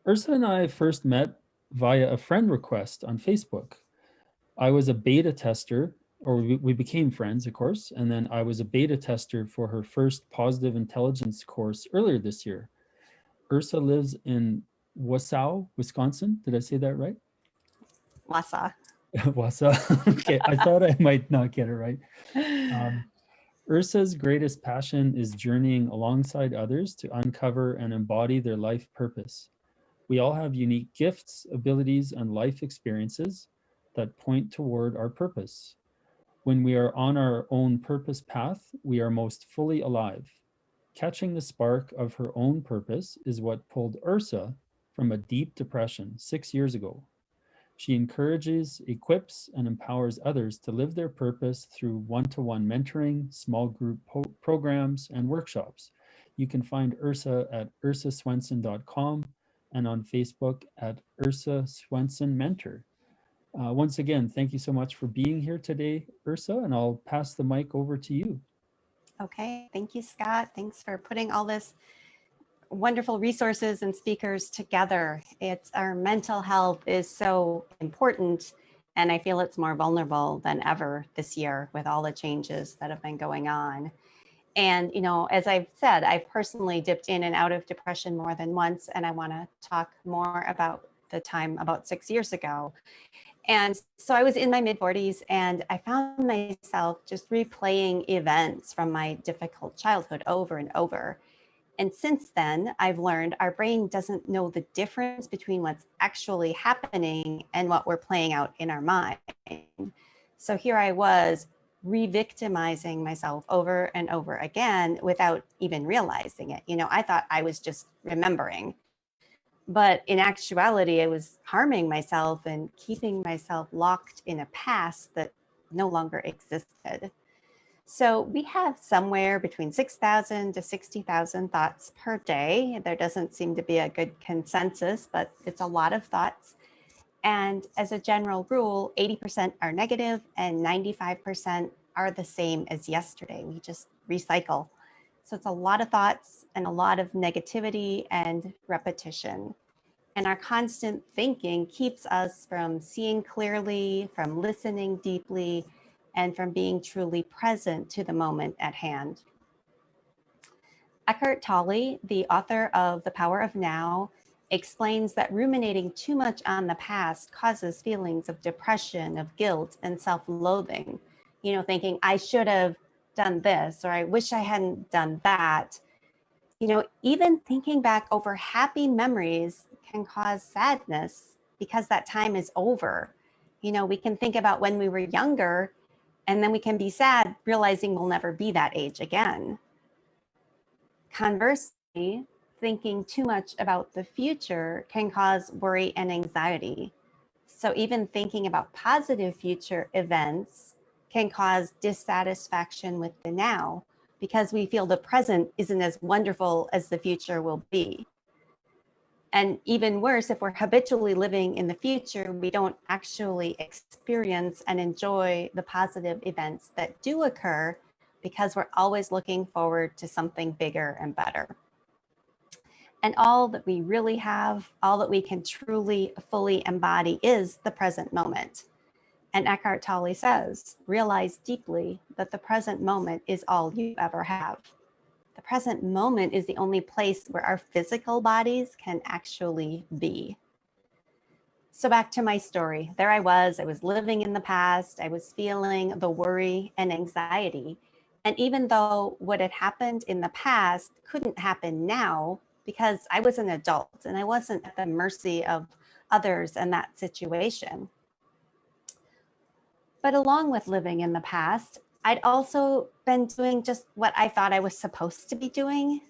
Ursa and I first met via a friend request on Facebook. I was a beta tester, or we became friends, of course, and then I was a beta tester for her first positive intelligence course earlier this year. Ursa lives in Wausau, Wisconsin. Did I say that right? Wasa. Wausau. Okay, I thought I might not get it right. Um, Ursa's greatest passion is journeying alongside others to uncover and embody their life purpose. We all have unique gifts, abilities, and life experiences that point toward our purpose. When we are on our own purpose path, we are most fully alive. Catching the spark of her own purpose is what pulled Ursa from a deep depression 6 years ago. She encourages, equips, and empowers others to live their purpose through one-to-one mentoring, small group programs, and workshops. You can find Ursa at ursaswensen.com and on Facebook at Ursa Swensen Mentor. Once again, thank you so much for being here today, Ursa, and I'll pass the mic over to you. Okay, thank you, Scott. Thanks for putting all this wonderful resources and speakers together. It's our mental health is so important, and I feel it's more vulnerable than ever this year with all the changes that have been going on. And, you know, as I've said, I've personally dipped in and out of depression more than once, and I want to talk more about the time about 6 years ago. And so I was in my mid 40s and I found myself just replaying events from my difficult childhood over and over. And since then, I've learned our brain doesn't know the difference between what's actually happening and what we're playing out in our mind. So here I was re-victimizing myself over and over again without even realizing it. You know, I thought I was just remembering, but in actuality, I was harming myself and keeping myself locked in a past that no longer existed. So we have somewhere between 6,000 to 60,000 thoughts per day. There doesn't seem to be a good consensus, but it's a lot of thoughts. And as a general rule, 80% are negative and 95% are the same as yesterday. We just recycle. So it's a lot of thoughts and a lot of negativity and repetition. And our constant thinking keeps us from seeing clearly, from listening deeply, and from being truly present to the moment at hand. Eckhart Tolle, the author of The Power of Now, explains that ruminating too much on the past causes feelings of depression, of guilt, and self-loathing. You know, thinking, I should have done this, or I wish I hadn't done that. You know, even thinking back over happy memories can cause sadness because that time is over. You know, we can think about when we were younger, and then we can be sad realizing we'll never be that age again. Conversely, thinking too much about the future can cause worry and anxiety. So even thinking about positive future events can cause dissatisfaction with the now because we feel the present isn't as wonderful as the future will be. And even worse, if we're habitually living in the future, we don't actually experience and enjoy the positive events that do occur because we're always looking forward to something bigger and better. And all that we really have, all that we can truly, fully embody is the present moment. And Eckhart Tolle says, realize deeply that the present moment is all you ever have. The present moment is the only place where our physical bodies can actually be. So back to my story. There I was living in the past. I was feeling the worry and anxiety. And even though what had happened in the past couldn't happen now because I was an adult and I wasn't at the mercy of others in that situation. But along with living in the past, I'd also been doing just what I thought I was supposed to be doing.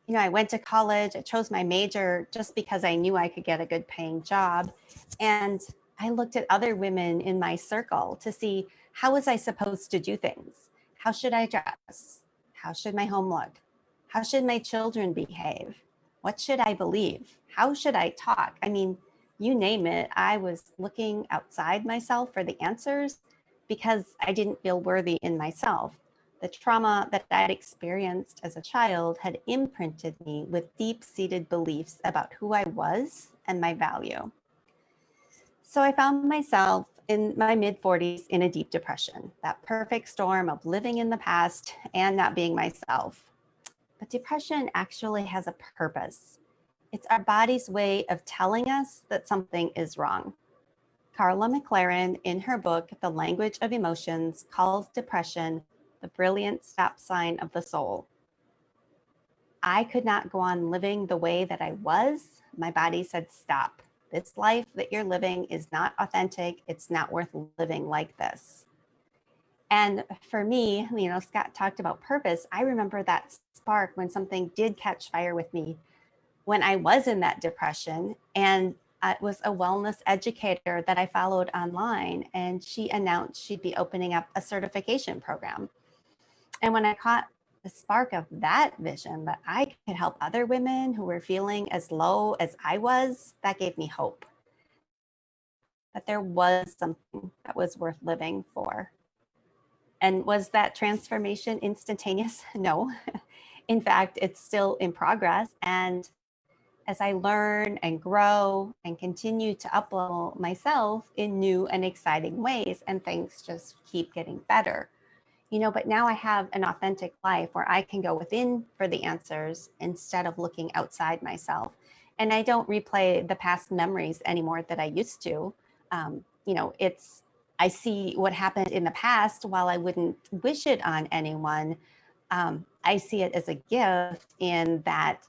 You know, I went to college, I chose my major just because I knew I could get a good paying job. And I looked at other women in my circle to see how was I supposed to do things? How should I dress? How should my home look? How should my children behave? What should I believe? How should I talk? I mean, you name it, I was looking outside myself for the answers because I didn't feel worthy in myself. The trauma that I'd experienced as a child had imprinted me with deep-seated beliefs about who I was and my value. So I found myself in my mid-40s in a deep depression, that perfect storm of living in the past and not being myself. But depression actually has a purpose. It's our body's way of telling us that something is wrong. Carla McLaren, in her book, The Language of Emotions, calls depression the brilliant stop sign of the soul. I could not go on living the way that I was. My body said, stop. This life that you're living is not authentic. It's not worth living like this. And for me, Scott talked about purpose. I remember that spark when something did catch fire with me when I was in that depression. And it was a wellness educator that I followed online, and she announced she'd be opening up a certification program. And when I caught the spark of that vision that I could help other women who were feeling as low as I was, that gave me hope that there was something that was worth living for. And was that transformation instantaneous? No. In fact, it's still in progress. And as I learn and grow and continue to uplevel myself in new and exciting ways, and things just keep getting better. But now I have an authentic life where I can go within for the answers instead of looking outside myself. And I don't replay the past memories anymore that I used to. I see what happened in the past. While I wouldn't wish it on anyone, I see it as a gift in that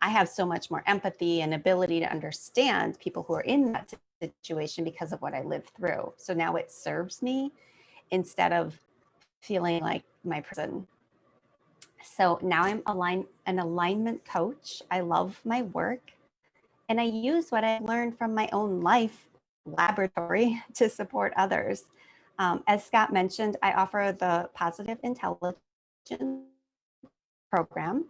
I have so much more empathy and ability to understand people who are in that situation because of what I lived through. So now it serves me instead of feeling like my prison. So now I'm an alignment coach. I love my work, and I use what I learned from my own life laboratory to support others. As Scott mentioned, I offer the Positive Intelligence program.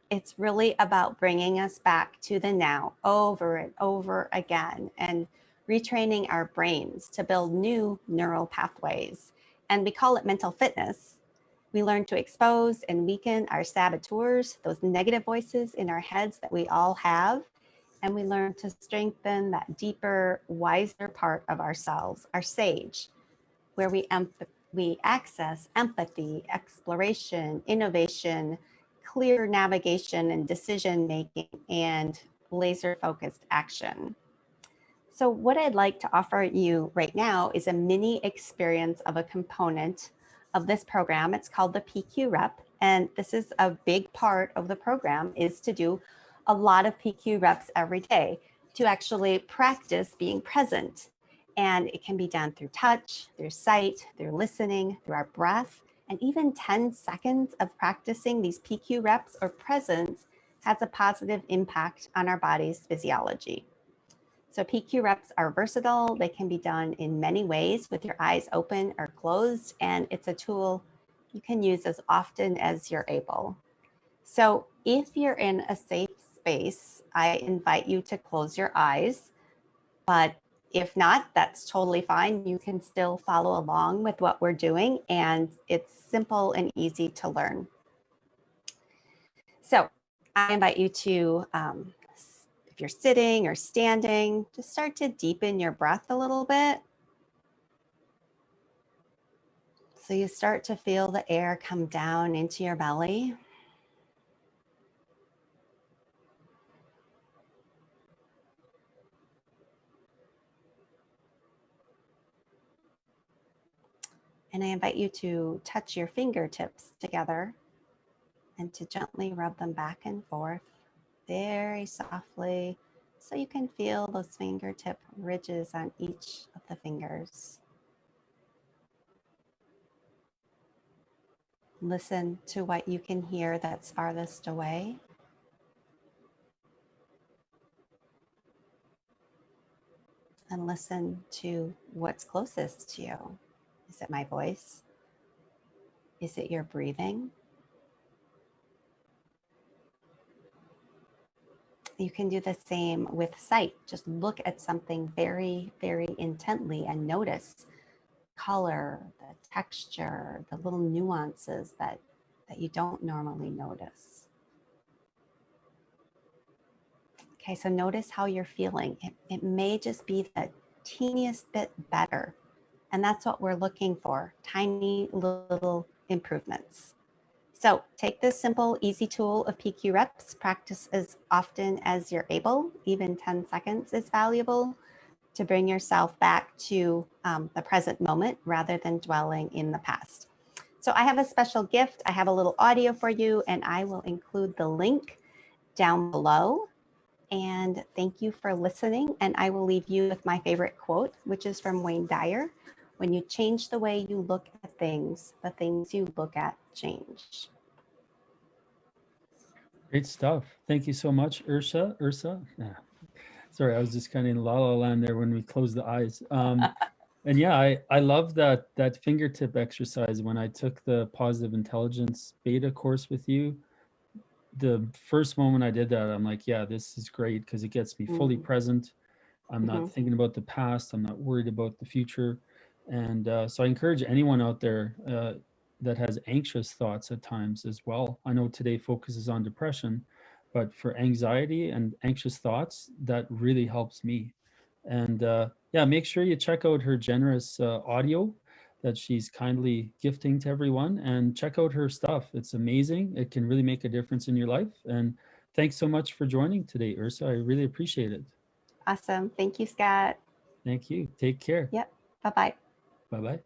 It's really about bringing us back to the now over and over again and retraining our brains to build new neural pathways. And we call it mental fitness. We learn to expose and weaken our saboteurs, those negative voices in our heads that we all have. And we learn to strengthen that deeper, wiser part of ourselves, our sage, where we access empathy, exploration, innovation, clear navigation and decision making, and laser focused action. So what I'd like to offer you right now is a mini experience of a component of this program. It's called the PQ rep. And this is a big part of the program, is to do a lot of PQ reps every day to actually practice being present. And it can be done through touch, through sight, through listening, through our breath. And even 10 seconds of practicing these PQ reps or presence has a positive impact on our body's physiology. So PQ reps are versatile. They can be done in many ways with your eyes open or closed, and it's a tool you can use as often as you're able. So if you're in a safe space, I invite you to close your eyes, but if not, that's totally fine. You can still follow along with what we're doing, and it's simple and easy to learn. So I invite you to, if you're sitting or standing, just start to deepen your breath a little bit. So you start to feel the air come down into your belly. And I invite you to touch your fingertips together and to gently rub them back and forth very softly, so you can feel those fingertip ridges on each of the fingers. Listen to what you can hear that's farthest away. And listen to what's closest to you. Is it my voice? Is it your breathing? You can do the same with sight. Just look at something very, very intently and notice color, the texture, the little nuances that you don't normally notice. Okay, so notice how you're feeling. It may just be the teeniest bit better. And that's what we're looking for, tiny little improvements. So take this simple, easy tool of PQ reps, practice as often as you're able. Even 10 seconds is valuable to bring yourself back to the present moment rather than dwelling in the past. So I have a special gift. I have a little audio for you, and I will include the link down below. And thank you for listening. And I will leave you with my favorite quote, which is from Wayne Dyer. When you change the way you look at things, the things you look at change. Great stuff. Thank you so much, Ursa. Sorry, I was just kind of in la la land there when we closed the eyes. And yeah, I love that fingertip exercise. When I took the positive intelligence beta course with you, the first moment I did that, I'm like, yeah, this is great because it gets me fully present. I'm not thinking about the past. I'm not worried about the future. And so I encourage anyone out there that has anxious thoughts at times as well. I know today focuses on depression, but for anxiety and anxious thoughts, that really helps me. And yeah, make sure you check out her generous audio that she's kindly gifting to everyone, and check out her stuff. It's amazing. It can really make a difference in your life. And thanks so much for joining today, Ursa. I really appreciate it. Awesome. Thank you, Scott. Thank you. Take care. Yep. Bye-bye. Bye-bye.